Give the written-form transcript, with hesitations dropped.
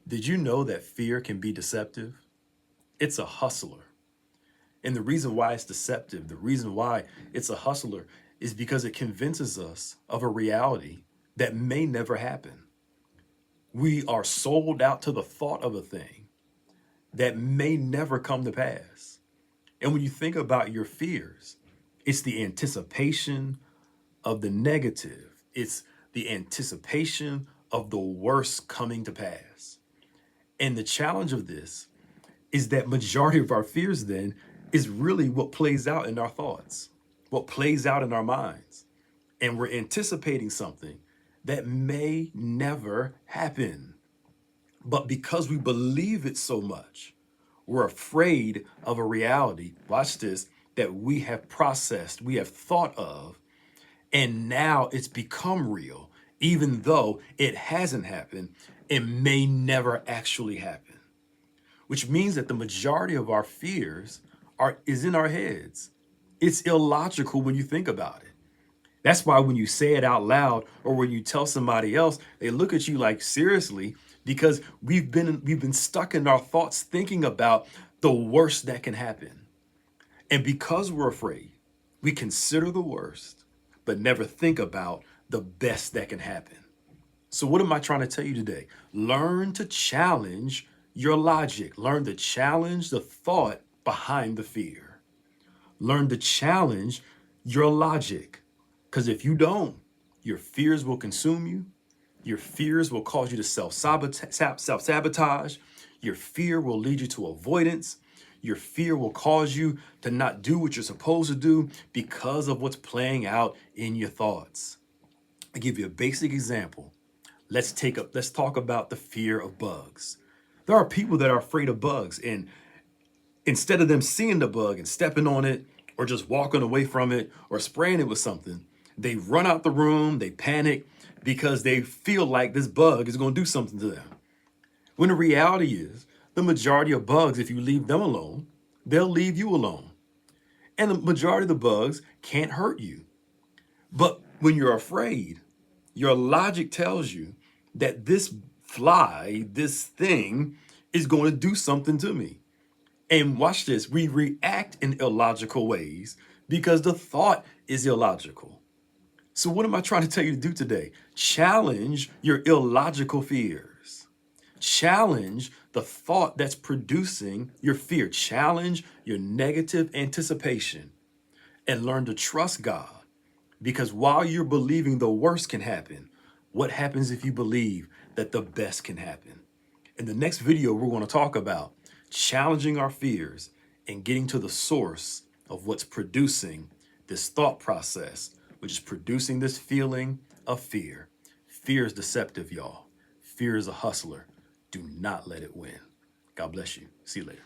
Did you know that fear can be deceptive? It's a hustler. And the reason why it's deceptive, the reason why it's a hustler is because it convinces us of a reality that may never happen. We are sold out to the thought of a thing that may never come to pass. And when you think about your fears, it's the anticipation of the negative, it's the anticipation of the worst coming to pass. And the challenge of this is that majority of our fears then is really what plays out in our thoughts, what plays out in our minds. And we're anticipating something that may never happen. But because we believe it so much, we're afraid of a reality, watch this, that we have processed, we have thought of, and now it's become real, even though it hasn't happened and may never actually happen. Which means that the majority of our fears is in our heads. It's illogical when you think about it. That's why when you say it out loud or when you tell somebody else, they look at you like seriously because we've been stuck in our thoughts thinking about the worst that can happen. And because we're afraid, we consider the worst, but never think about the best that can happen. So, what am I trying to tell you today? Learn to challenge your logic, learn to challenge the thought behind the fear, learn to challenge your logic. Because if you don't, your fears will consume you. Your fears will cause you to self sabotage. Your fear will lead you to avoidance. Your fear will cause you to not do what you're supposed to do because of what's playing out in your thoughts. I'll give you a basic example. Let's talk about the fear of bugs. There are people that are afraid of bugs, and instead of them seeing the bug and stepping on it or just walking away from it or spraying it with something, they run out the room, they panic because they feel like this bug is going to do something to them. When the reality is, the majority of bugs, if you leave them alone, they'll leave you alone. And the majority of the bugs can't hurt you. But when you're afraid, your logic tells you that this fly, this thing, is going to do something to me. And watch this, we react in illogical ways because the thought is illogical. So, what am I trying to tell you to do today? Challenge your illogical fears. Challenge the thought that's producing your fear. Challenge your negative anticipation and learn to trust God. Because while you're believing the worst can happen, what happens if you believe that the best can happen? In the next video, we're going to talk about challenging our fears and getting to the source of what's producing this thought process, which is producing this feeling of fear. Fear is deceptive, y'all. Fear is a hustler. Do not let it win. God bless you. See you later.